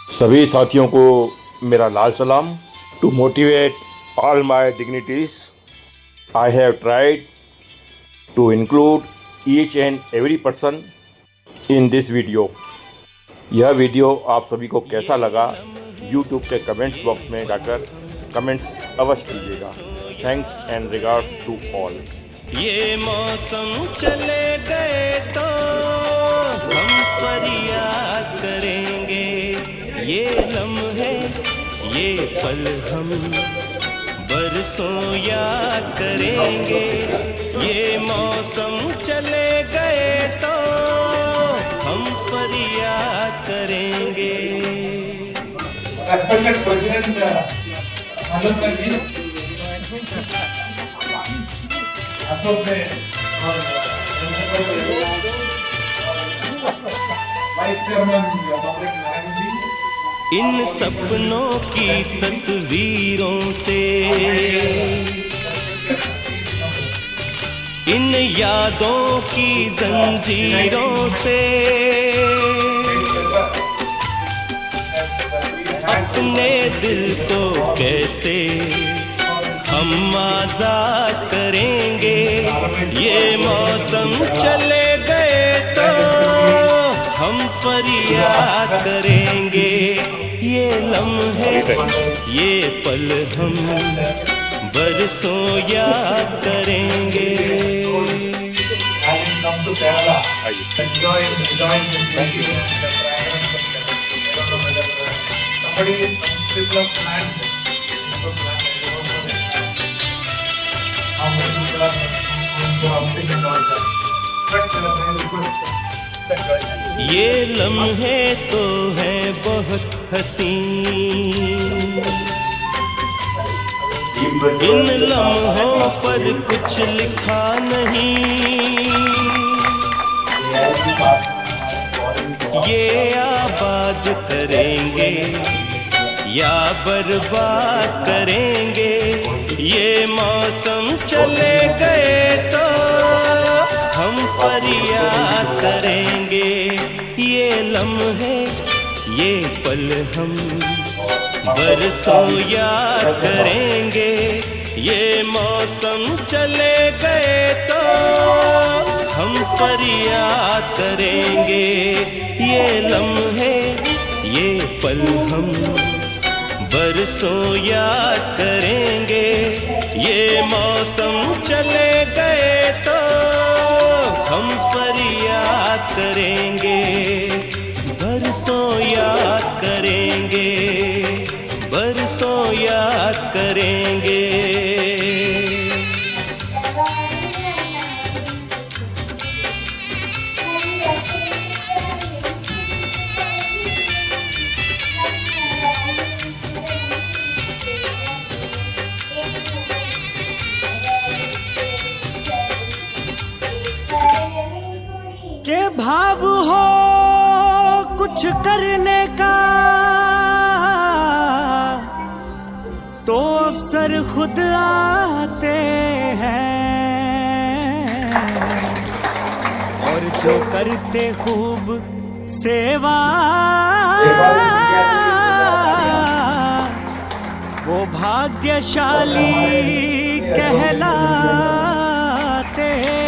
सभी साथियों को मेरा लाल सलाम। To motivate all my dignities, I have tried to include each and every person in this video. यह वीडियो आप सभी को कैसा लगा, यूट्यूब के कमेंट्स बॉक्स में जाकर कमेंट्स अवश्य कीजिएगा। Thanks and regards to all. ये मौसम चले गए तो हम फरियाद करेंगे, ये लम्हे ये पल हम बरसों याद करेंगे। ये मौसम चले गए तो हम फरियाद करेंगे। Respected President Anand Ji, Ashok ne और Vice Chairman Public Narayana जी, इन सपनों की तस्वीरों से, इन यादों की जंजीरों से अपने दिल को कैसे हम आजाद करेंगे। ये मौसम चले गए तो हम फरियाद करेंगे। ये लम्हे ये पल हम बरसों याद करेंगे। having come to Kerala, enjoy this meeting. I don't know whether somebody people have planned how many people are going to outing and all that. But I request enjoy. ये लम्हे तो हैं बहुत हसीन, इन लम्हों पर कुछ लिखा नहीं। ये आबाद करेंगे या बर्बाद करेंगे। ये मौसम चले गए तो हम फरियाद करेंगे। ये लम्हे ये पल हम बरसों याद करेंगे। ये मौसम चले गए तो हम फरियाद करेंगे। ये लम्हे ये पल हम बरसों याद करेंगे। ये मौसम चले गए तो हम फरियाद करेंगे। बरसों याद करेंगे, बरसों याद करेंगे। के भाव हो कुछ करने का तो अवसर खुद आते हैं, और जो करते खूब सेवा वो भाग्यशाली कहलाते हैं।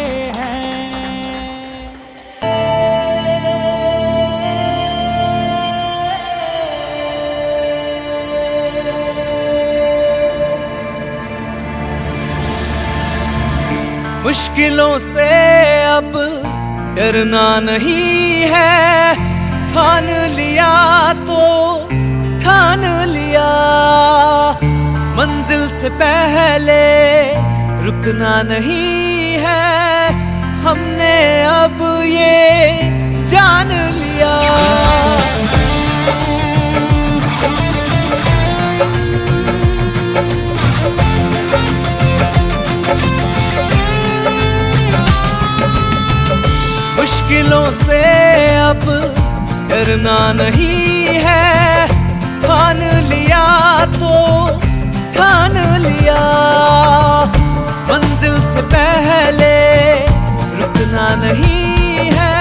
मुश्किलों से अब डरना नहीं है, ठान लिया तो ठान लिया। मंजिल से पहले रुकना नहीं है, हमने अब ये जान लिया। मुश्किलों से अब डरना नहीं है, ठान लिया तो ठान लिया। मंजिल से पहले रुकना नहीं है,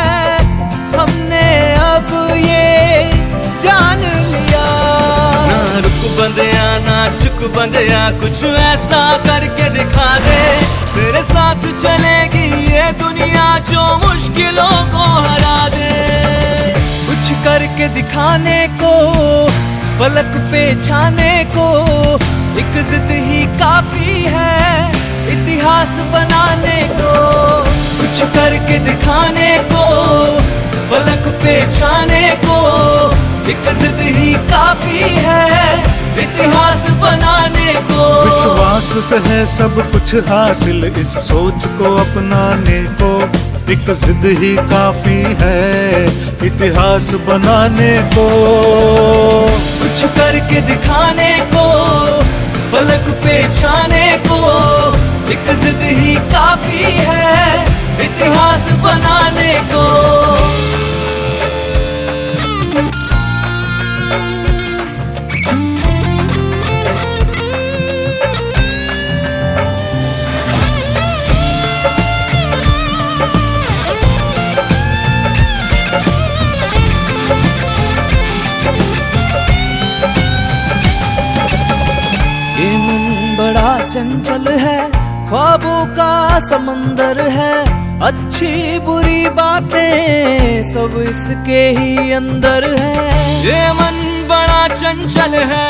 हमने अब ये जान लिया। बंदिया ना चुक बंदिया, कुछ ऐसा करके दिखा दे, तेरे साथ चलेगी ये दुनिया जो मुश्किलों को हरा दे। कुछ करके दिखाने को, फलक पे छाने को, एक जिद ही काफी है इतिहास बनाने को। कुछ करके दिखाने को, फलक पे छाने को, एक जिद ही काफी है इतिहास बनाने को। विश्वास से है सब कुछ हासिल, इस सोच को अपनाने को, एक जिद ही काफी है इतिहास बनाने को। कुछ करके दिखाने को, फलक पे छाने को, एक जिद ही काफी है इतिहास बनाने को। ये मन बड़ा चंचल है, ख्वाबों का समंदर है, अच्छी बुरी बातें सब इसके ही अंदर है। ये मन बड़ा चंचल है,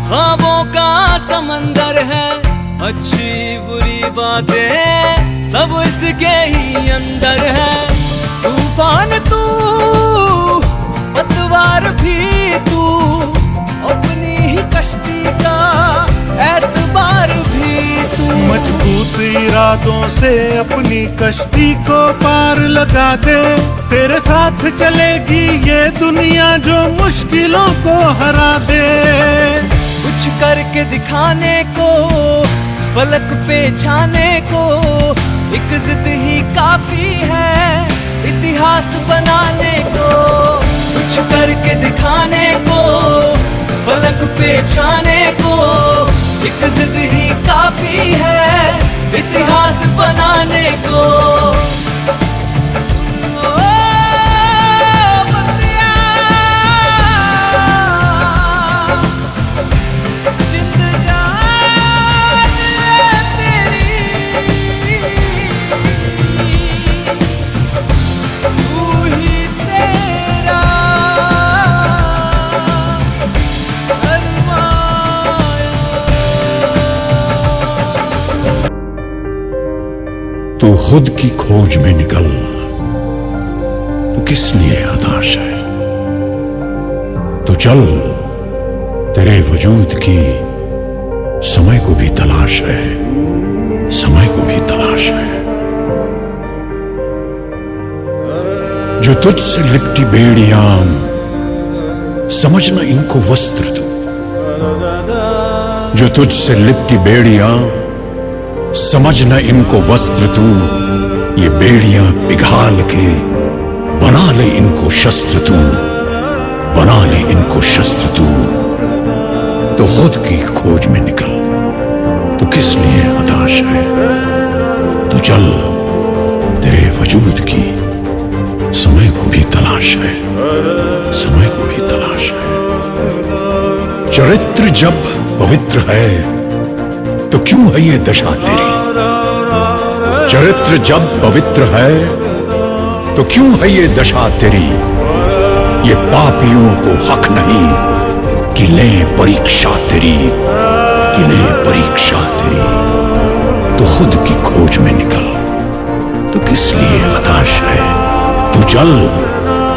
ख्वाबों का समंदर है, अच्छी बुरी बातें सब इसके ही अंदर है। तूफान तू, पतवार भी तू, अपनी ही कश्ती का एतबार भी तू। मजबूत इरादों से अपनी कश्ती को पार लगा दे, तेरे साथ चलेगी ये दुनिया जो मुश्किलों को हरा दे। कुछ करके दिखाने को, फलक पे छाने को, एक जिद ही काफी है इतिहास बनाने को। कुछ करके दिखाने को, फलक पे छाने को, एक जिद ही काफी है इतिहास बनाने को। तू खुद की खोज में निकल, तू किस लिए हताश है? तो चल, तेरे वजूद की समय को भी तलाश है, समय को भी तलाश है। जो तुझसे लिपटी बेड़ियां, समझना इनको वस्त्र तू। जो तुझसे लिपटी बेड़ियां, समझना इनको वस्त्र तू। ये बेड़ियां पिघाल के बना ले इनको शस्त्र तू, बना ले इनको शस्त्र तू। तो खुद की खोज में निकल, तो किस लिए हताश है? तो चल, तेरे वजूद की समय को भी तलाश है, समय को भी तलाश है। चरित्र जब पवित्र है तो क्यों है ये दशा तेरी? चरित्र जब पवित्र है तो क्यों है ये दशा तेरी? ये पापियों को हक नहीं कि लें परीक्षा तेरी, कि लें परीक्षा तेरी। तो खुद की खोज में निकल, तो किस लिए हताश है? तू चल,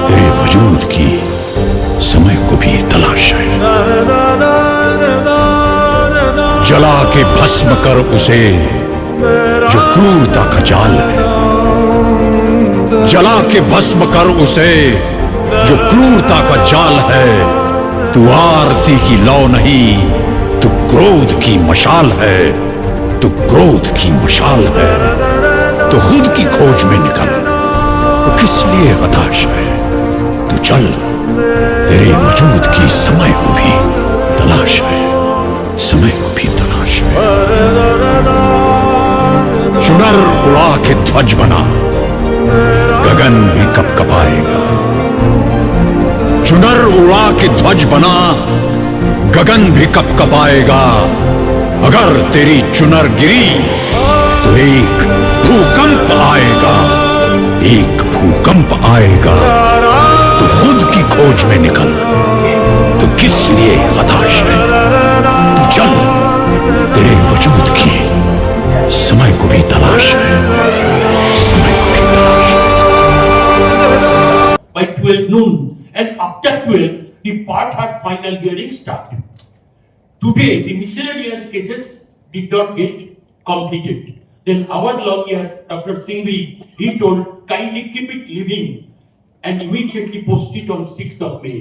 तेरे वजूद की समय को भी तलाश है। जला के भस्म कर उसे जो क्रूरता का जाल है, जला के भस्म कर उसे जो क्रूरता का जाल है। तू आरती की लौ नहीं, तू क्रोध की मशाल है, तू क्रोध की मशाल है। तो खुद की खोज में निकल, तो किस लिए हताश है? तू चल, तेरे वजूद की समय को भी तलाश है, समय को भी तलाश है। चुनर उड़ा के ध्वज बना, गगन भी कपकपाएगा। चुनर उड़ा के ध्वज बना, गगन भी कपकपाएगा। अगर तेरी चुनर गिरी तो एक भूकंप आएगा, एक भूकंप आएगा। तो खुद की खोज में निकल, तो किस लिए हताश है? तो चल, तेरे वजूद की समय को भी तलाश है, समय को भी तलाश है। By 12 noon, and after 12, the part had final hearing started. Today, the miscellaneous cases did not get completed. Then our lawyer, Dr. Singhvi, he told, kindly keep it living and immediately post it on 6th of May.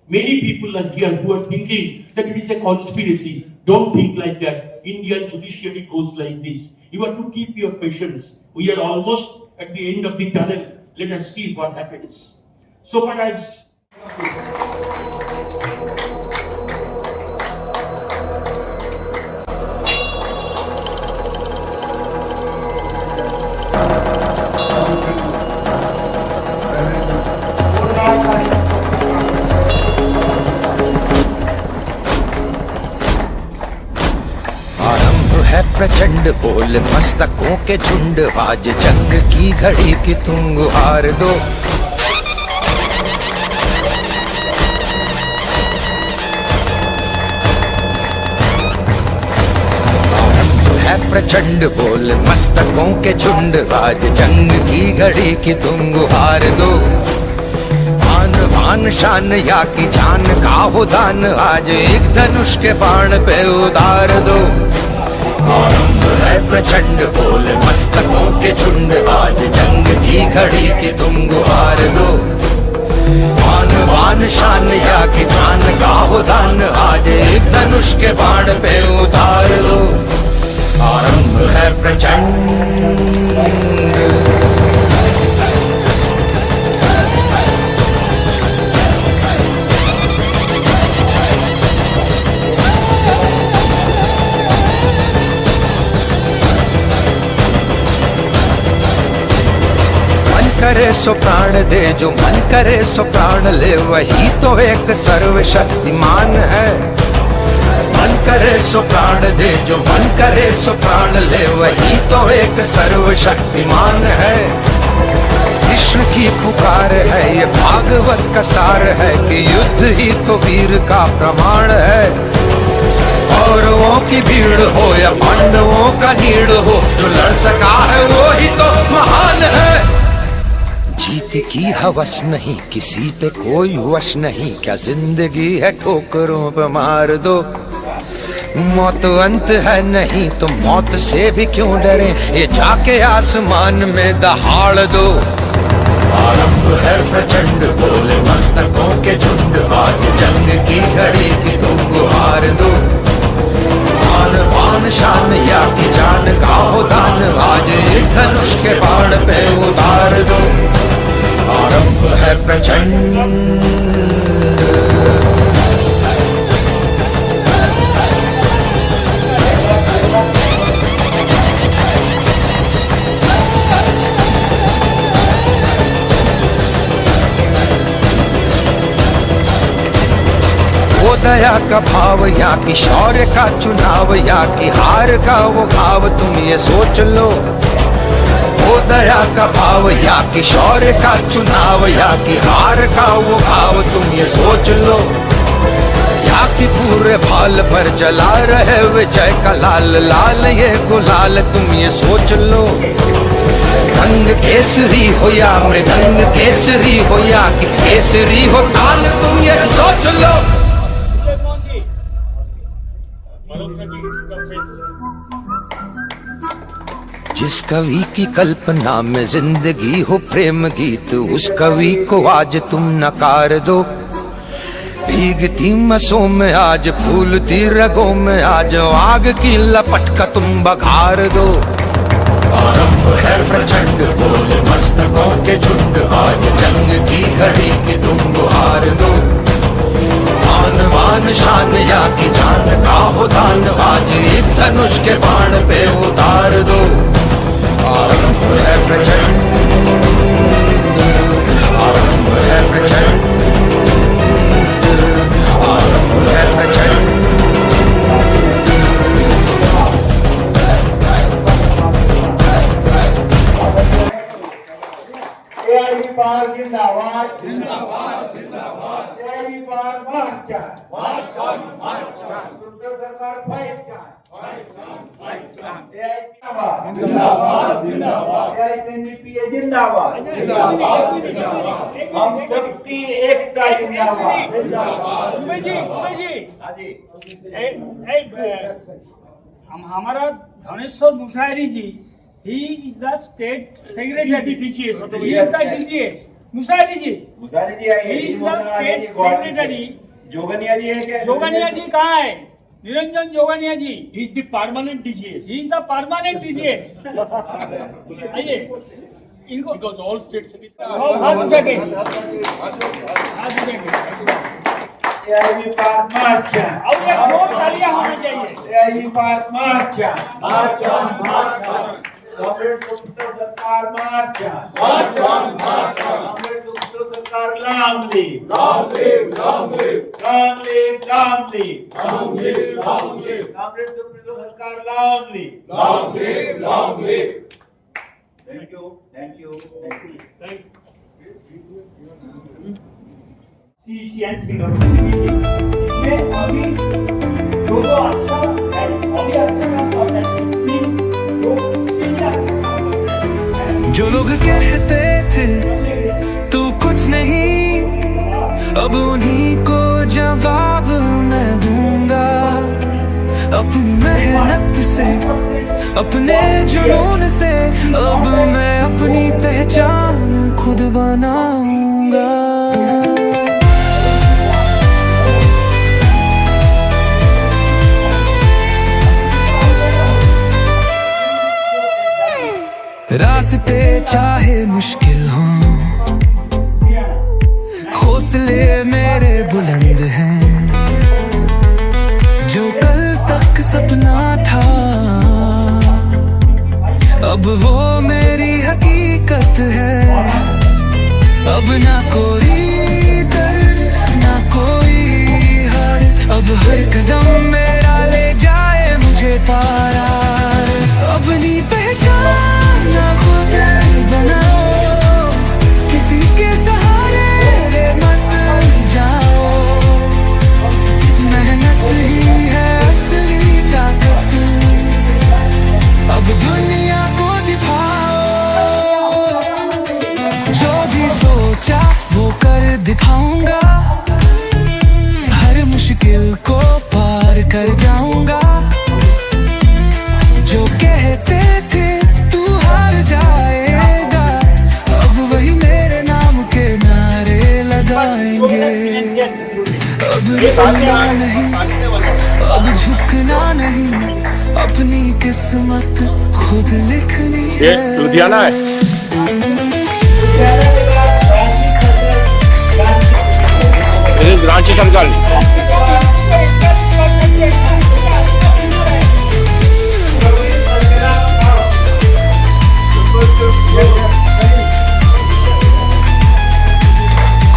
Many people are here who are thinking that it is a conspiracy. Don't think like that. Indian judiciary goes like this. You have to keep your patience. We are almost at the end of the tunnel. Let us see what happens. So far as है प्रचंड बोल मस्तकों के झुंड, आज जंग की घड़ी की तुम गुहार दो। है प्रचंड बोल मस्तकों के झुंड, आज जंग की घड़ी की तुम गुहार दो। आन बान शान या की जान का हो दान, आज एक धनुष के बाण पे उतार दो। आरंभ है प्रचंड बोल मस्तकों के झुंड, आज जंग की घड़ी की तुम गुहार दो। आन बान शान या की जान का हो दान, आज एक धनुष के बाण पे उतार दो। आरंभ है प्रचंड। करे सो प्राण दे, जो मन करे सो प्राण ले, वही तो एक सर्वशक्तिमान है। मन करे सो प्राण दे, जो मन करे सो प्राण ले, वही तो एक सर्वशक्तिमान है। कृष्ण की पुकार है, ये भागवत का सार है कि युद्ध ही तो वीर का प्रमाण है। कौरवों की भीड़ हो या पांडवों का नीड़ हो, जो लड़ सका है वो ही तो महान है। जीत की हवस नहीं, किसी पे कोई वश नहीं, क्या जिंदगी है ठोकरों पे मार दो। मौत अंत है नहीं तो मौत से भी क्यों डरे, ये जाके आसमान में दहाड़ दो। आरंभ है प्रचंड बोले मस्तकों के झुंड, आज जंग की घड़ी की तुम गुहार दो। आन बान शान या की जान का हो दान, आज एक धनुष के बाण पे उतार दो। आरंभ है प्रचंड। वो दया का भाव या कि शौर्य का चुनाव, या कि हार का वो भाव, तुम ये सोच लो। वो दया का भाव या कि शौर्य का चुनाव, या कि हार का वो भाव, तुम ये सोच लो। या कि पूरे भाल पर जला रहे विजय का लाल लाल ये गुलाल, तुम ये सोच लो। रंग केसरी हो या मृदंग केसरी हो, या कि केसरी हो ताल, तुम ये सोच लो। जिस कवि की कल्पना में जिंदगी हो प्रेम गीत, उस कवि को आज तुम नकार दो। भीगती मसों में आज फूलती रगों में आज, आग की लपट का तुम बघार दो। आरंभ है प्रचंड बोल मस्तकों के झुंड, आज जंग की घड़ी की तुम गुहार दो। आन बान शान या की जान का हो दान, आज एक धनुष के बाण पे उतार दो। आरंभ है प्रचंड, आरंभ है प्रचंड, आरंभ है प्रचंड। उद्धव सरकार फाइट जिंदाबाद AIPNDPA जिंदाबाद हम सबकी एकता जिंदाबाद हमारा धनेश्वर मुशायरी जी, he is the state secretary. DGS. He is the DGS. मुशायरी ji, मुशायरी ji he is the state secretary. Jogania जी है क्या? जोगनिया जी कहाँ है? निरंजन जोगनिया जी, He is the permanent DGS. he is the permanent DGS. आइए इनको Because all state secretaries. सब हाथ उठाएंगे, हाथ उठाएंगे। AIB पार मार्च अब ये जोर तालियां होनी चाहिए। AIB पार मार्च कांग्रेस उद्धव सरकार मार्च कांग्रेस उद्धव सरकार लॉन्ग लिव कांग्रेस उद्धव सरकार long live thank you CEC and CWC इसमें अभी जो अच्छा है, अभी अच्छा काम कर रहे हैं, जो इससे भी अच्छा काम कर रहे हैं। जो लोग कहते थे तू कुछ नहीं, अब उन्हीं को जवाब मैं दूंगा। अपनी मेहनत से, अपने जुनून से अब मैं अपनी पहचान खुद बनाऊंगा। रास्ते चाहे मुश्किल हों, हौसले मेरे बुलंद हैं। जो कल तक सपना था अब वो मेरी हकीकत है। अब ना कोई डर ना कोई हार, अब हर कदम मेरा ले जाए मुझे पारा। अपनी पहचान ना खुद बनाओ, किसी के सहारे मत जाओ। मेहनत ही है असली ताकत, अब दुनिया को दिखाओ। जो भी सोचा वो कर दिखाऊंगा, हर मुश्किल को पार कर जाऊंगा। जो कहते थे तू हार जाएगा, अब वही मेरे नाम के नारे लगाएंगे। अब रुकना नहीं, अब झुकना नहीं, अपनी किस्मत खुद लिखनी ये है। लुधियाना है। रांची सर्कल।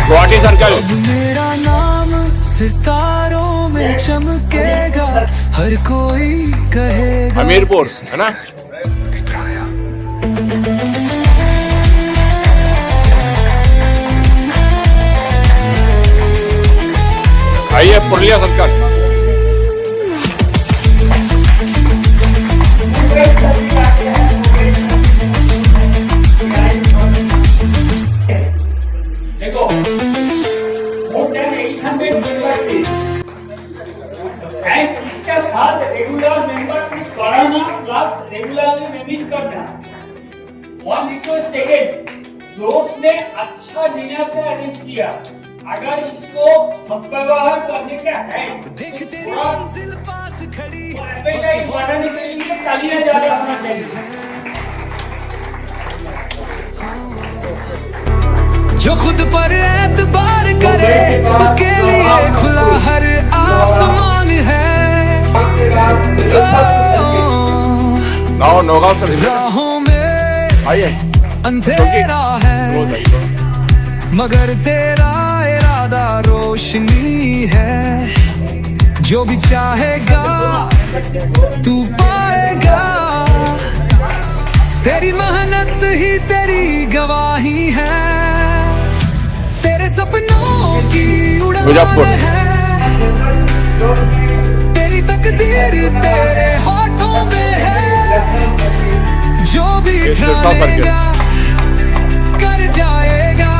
गुवाहाटी सर्कल। अब मेरा नाम सितारों में चमकेगा, हर कोई कहेगा। हमीरपुर है ना। आइए पुरलिया सर्कल। देखो more than 800 membership and इसके साथ रेगुलर मेंबरशिप बढ़ाना प्लस रेगुलरली मेंटेन करना। वन रिक्वेस्ट अगेन, जोश ने अच्छा डिनर का अरेंज किया, अगर इसको सद्व्यवहार करने का है देख तेरी मंजिल पास खड़ी तो एपेटाइट बढ़ाने के लिए तालियां ज्यादा होना चाहिए। जो खुद पर एतबार करे उसके लिए खुला हर आसमान है। Now Naugaon circle. राहों में आइए अंधेरा है मगर तेरा इरादा रोशनी है। जो भी चाहेगा तू पाएगा, तेरी मेहनत ही तेरी गवाही है। तेरे सपनों की उड़ान मुजफ्फर। है चलेगा, कर जाएगा,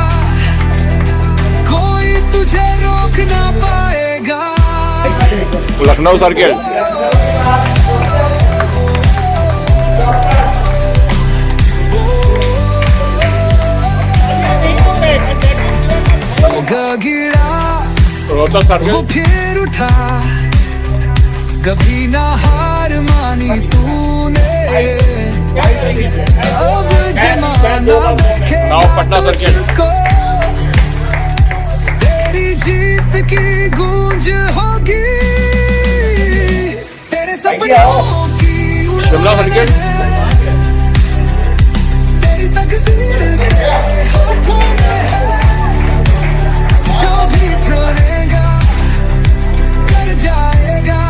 कोई तुझे रोक ना पाएगा। लखनऊ सर्किल। गिरा रोहतक वो सर्किल। फिर उठा, कभी ना हार मानी तूने, अब जमाना देखेगा नाव पटना सर्किल। तुझको, तेरी जीत की गूंज होगी, तेरे सपनों की उड़ान शिमला सर्किल। है, तेरी तकदीर तेरे हाथों में है, जो भी करेगा कर जाएगा,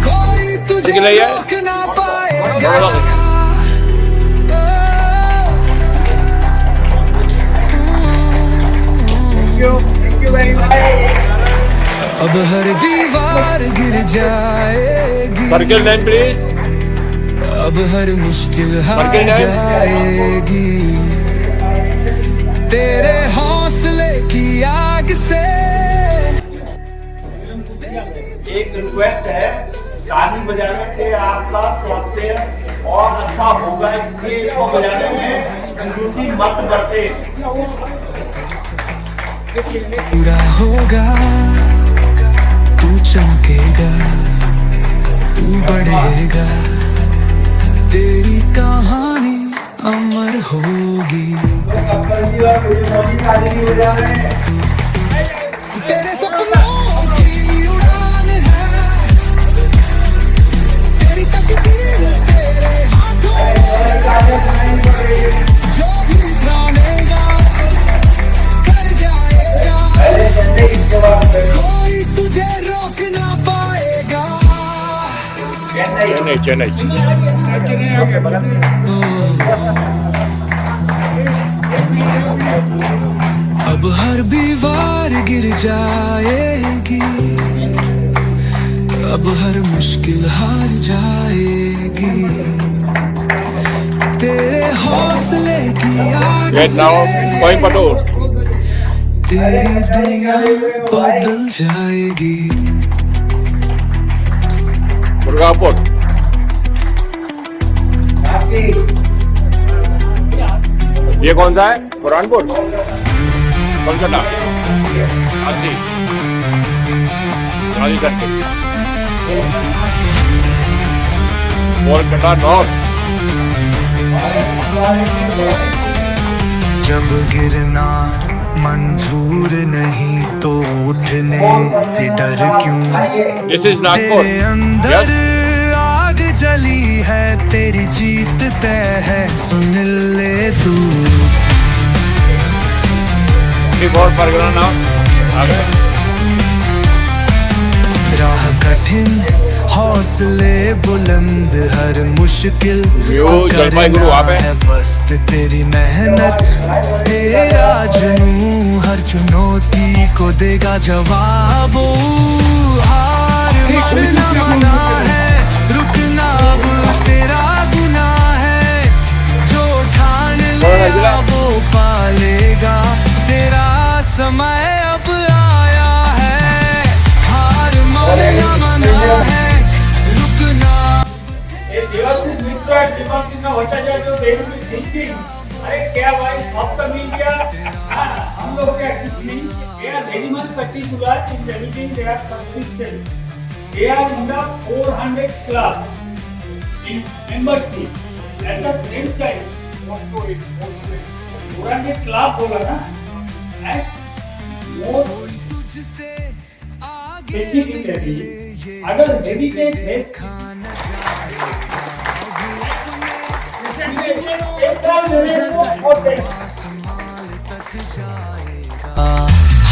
कोई तुझे कितने ही है? रोक ना पाएगा। Thank you very much. अब हर दीवार गिर जाएगी, सर्किल नेम प्लीज। अब हर मुश्किल हार सर्किल है? जाएगी, तेरे हौसले की आग से। एक रिक्वेस्ट है, ताली बजाने से आपका स्वास्थ्य और अच्छा होगा, इसलिए इसको बजाने में कंजूसी मत बरते। पूरा होगा, तू चमकेगा, तू बढ़ेगा, तेरी कहानी अमर होगी। तेरे सपनों की उड़ान है, तेरी तकदीर तेरे हाथों में, जो भी ठानेगा कर जाएगा, कोई तुझे रोक ना पाएगा। चेन्नई चेन्नई। अब हर दीवार गिर जाएगी, अब हर मुश्किल हार जाएगी, तेरे हौसले की आग Yes, now से कोयम्बटूर। तेरी दुनिया बदल जाएगी। दुर्गापुर। ये कौन सा है? बुरहानपुर। कोलकाता। झांसी। झांसी सर्किल। कोलकाता नॉर्थ। जब गिरना मंजूर नहीं तो उठने से डर क्यों, दिस इज नागपुर। तेरे अंदर आग जली है, तेरी जीत तय है, सुन ले तू। बहुत परगना नाम आ गए। राह कठिन हौसले बुलंद, हर मुश्किल व्यू जलपाईगुड़ी वहाँ पे। है मस्त तेरी मेहनत, तेरा जुनून हर चुनौती को देगा जवाब। हार मानना मना है, रुकना अब तेरा गुनाह है, जो ठान लिया वो पालेगा, तेरा समय अब आया है, हार मानना मना है, रुकना। देवाशीष मित्र दीपक Bhattacharya they will be thinking, अरे क्या भाई सब तो मिल गया, हम लोग क्या कुछ नहीं। They are very much particular in limiting their subscription. They are in the 400 club in membership. At the same time, 400 club बोला ना, and more specifically, अगर heritage है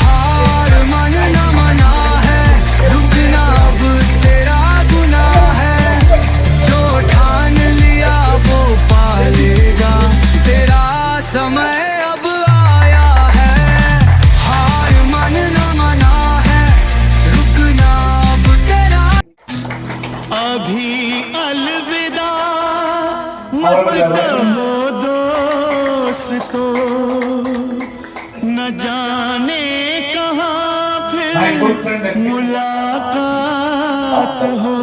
हार मानना मना है, रुकना अब तेरा गुनाह है, जो ठान लिया वो पालेगा, तेरा समय अब आया है, हार मानना मना है, रुकना अब तेरा। अभी अलविदा मत कहो हो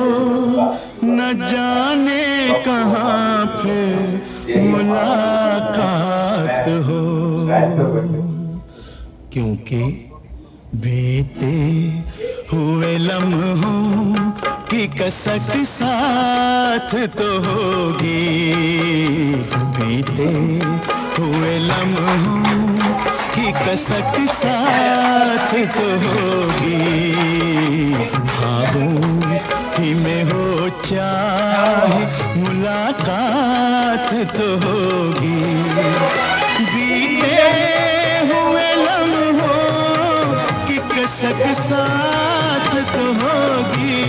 न जाने कहाँ फिर मुलाकात हो, क्योंकि बीते हुए लम्हों की कसक साथ तो होगी, बीते हुए लम्हों की कसक साथ तो होगी, ख्वाबों ही में हो चाहे मुलाकात तो होगी, बीते हुए लम्हों की कसक साथ तो होगी,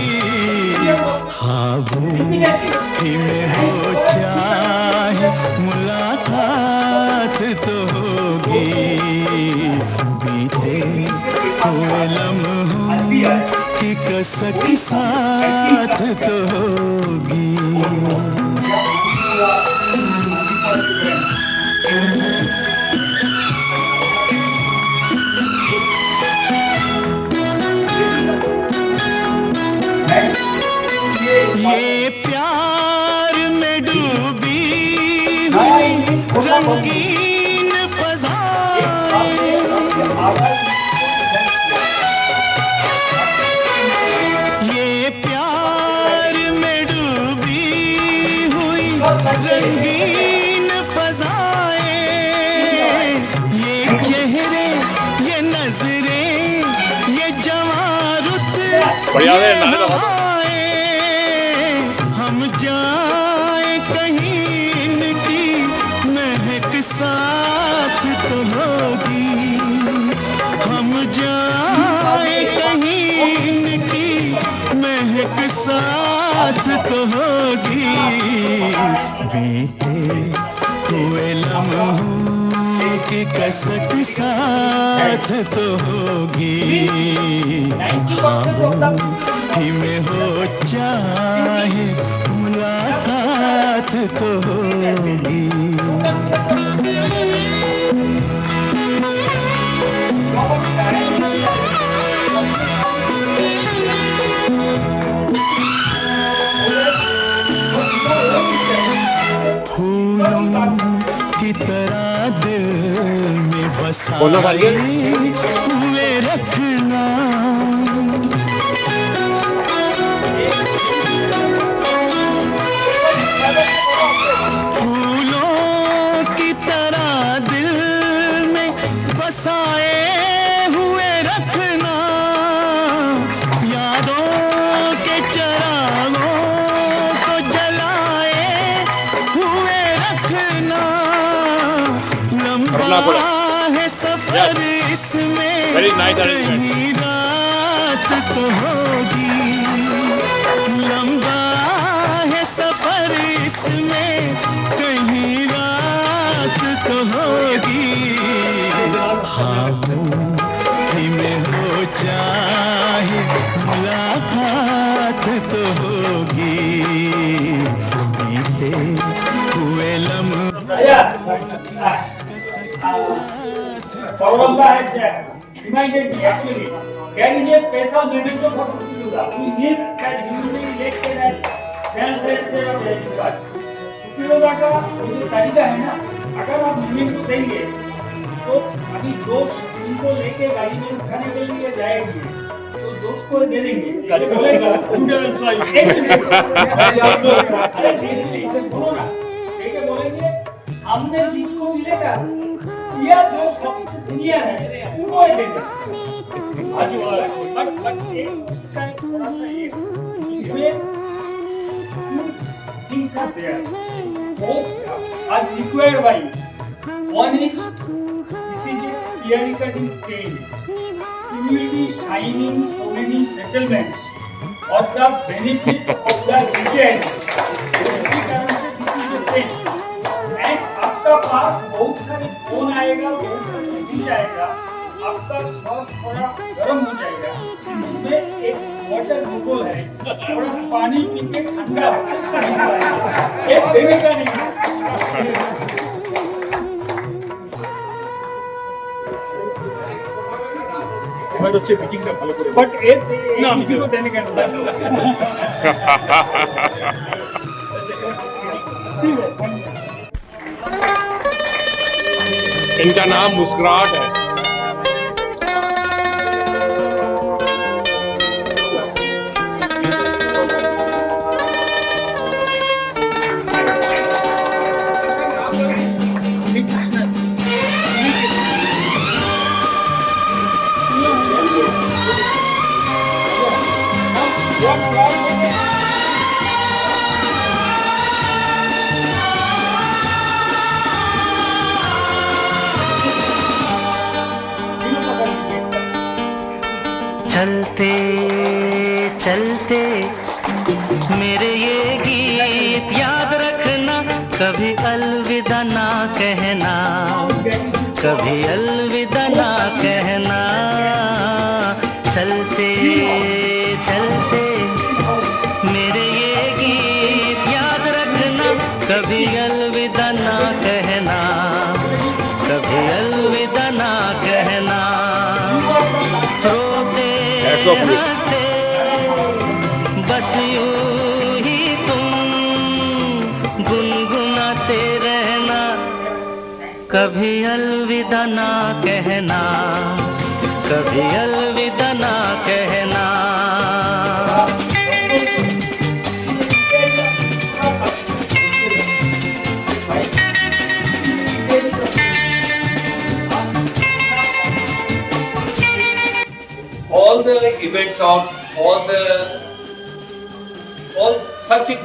ख्वाबों ही में हो चाहे मुलाकात तो होगी, बीते हुए लम्हों की कसक साथ तो होगी। ये प्यार में डूबी हुई रंगीन फज़ाएं, ये प्यार में डूबी हुई रंगीन फज़ाएं, ये चेहरे ये नजरें ये जवारुत बढ़िया है, नारे लगा दो। हम जाए कहीं इनकी महक साथ तो होगी, हम जाए कहीं इनकी महक साथ तो होगी, बीते हुए लम्हों की कसक साथ तो होगी, ख्वाबों ही में हो चाहे मुलाकात तो होगी। फूलों की तरह दिल में बसाए हुए रखना, फूलों की तरह दिल में बसाए हुए रखना, यादों के चरागों को जलाए हुए रखना, लंबा है सफर इसमें कहीं रात तो होगी, लंबा है सफर इसमें कहीं रात तो होगी, ख्वाबों ही में हो चाहे मुलाकात तो होगी, बीते हुए लम्हों Paulamba had reminded me actually, there is a special memento for Supiluda. We need that he should be elected as Grand Secretary of Education. Supiluda का वो जो तरीका है ना, अगर आप मेमेंटो देंगे, तो अभी जोश उनको लेके गाड़ी में उठाने के लिए जाएंगे, तो जोश को दे देंगे। ऐसे बोलेगा, बोलो ना, लेके बोलेंगे, सामने जिसको मिलेगा या जो सबसे सीनियर है उनको ही देंगे। बट इसका एक थोड़ा सा ये इसमें two things are there. Both are required by. One is this is a peer cutting pain. You will be signing so many settlements for the benefit of the region. इसी कारण से this is a pain. आपका पास बहुत सारे phone आएगा, बहुत सारे message आएगा, आपका सर थोड़ा गर्म हो जाएगा, इसमें एक वाटर बोतल है, थोड़ा पानी पी के ठंडा एक देने का नहीं। কাজ হচ্ছে মিটিংটা ভালো করে বাট না, আমি ABC को देने का ठीक है इनका नाम मुस्कुराहट है। चलते चलते मेरे ये गीत याद रखना, कभी अलविदा ना कहना, कभी अलविदा ना कहना। चलते चलते मेरे ये गीत याद रखना, कभी अलविदा ना कहना, कभी अलविदा ना कहना। रोते हंसते बस यूं ही तुम गुनगुनाते रहना, कभी अलविदा ना कहना, कभी अलविदा ना कहना। all the events or all such a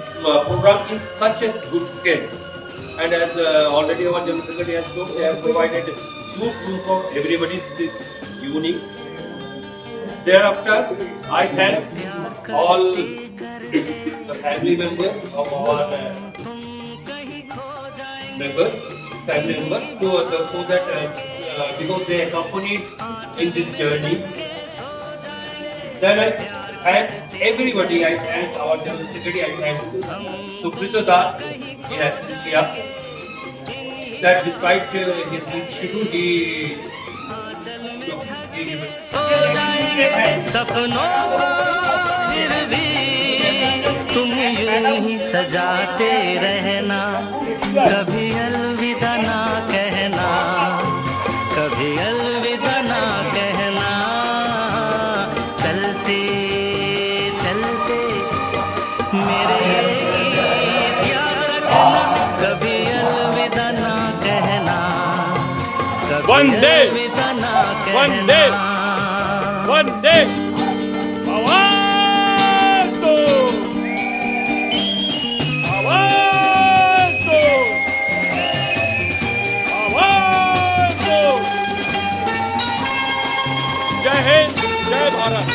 program in such a good scale, and as already our General Secretary has told, they have provided suite room for everybody. This is unique. Thereafter, I thank all the family members of our family members so that because they accompanied in this journey. Then I thank everybody. I thank our General Secretary. I thank Subrita Da in absentia. That despite his busy schedule, he gave it. सपनों को फिर भी तुम यूं ही सजाते रहना, कभी अलविदा ना कहना, कभी अलविदा ना कहना। चलते चलते मेरे गीत याद रखना, कभी अलविदा ना कहना, कभी अलविदा ना कहना। One day, आवाज दो, आवाज दो, आवाज दो। जय हिंद, जय भारत।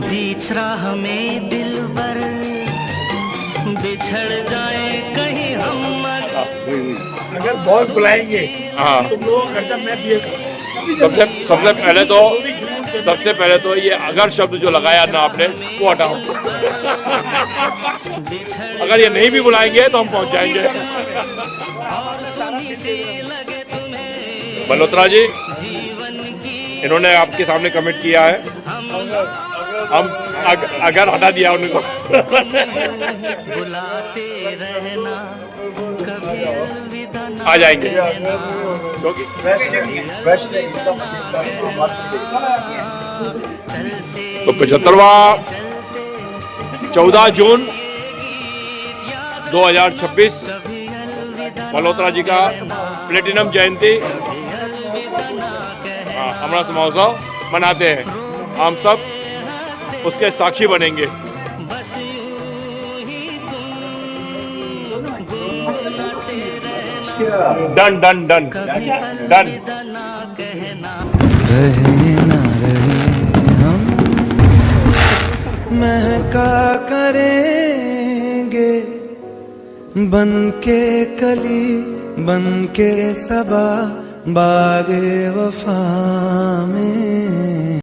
बीच राह में दिलबर बिछड़ जाए कहीं हम, अगर बॉस बुलाएंगे हाँ, तुम लोगों का खर्चा मैं दिए करूँगा। सबसे पहले तो ये अगर शब्द जो लगाया ना आपने वो हटाओ। अगर ये नहीं भी बुलाएंगे तो हम पहुंच जाएंगे। मल्होत्रा जी, इन्होंने आपके सामने कमेंट किया है, हम अगर हटा दिया उनको। बुलाते रहना, कभी अलविदा ना आ जाएंगे क्योंकि तो 75वां 14 जून 2026 मल्होत्रा जी का प्लेटिनम जयंती अमृत महोत्सव मनाते हैं। हम सब उसके साक्षी बनेंगे। Done done done done. रहे ना रहे हम महका करेंगे, बन के कली बन के सबा बागे वफा में।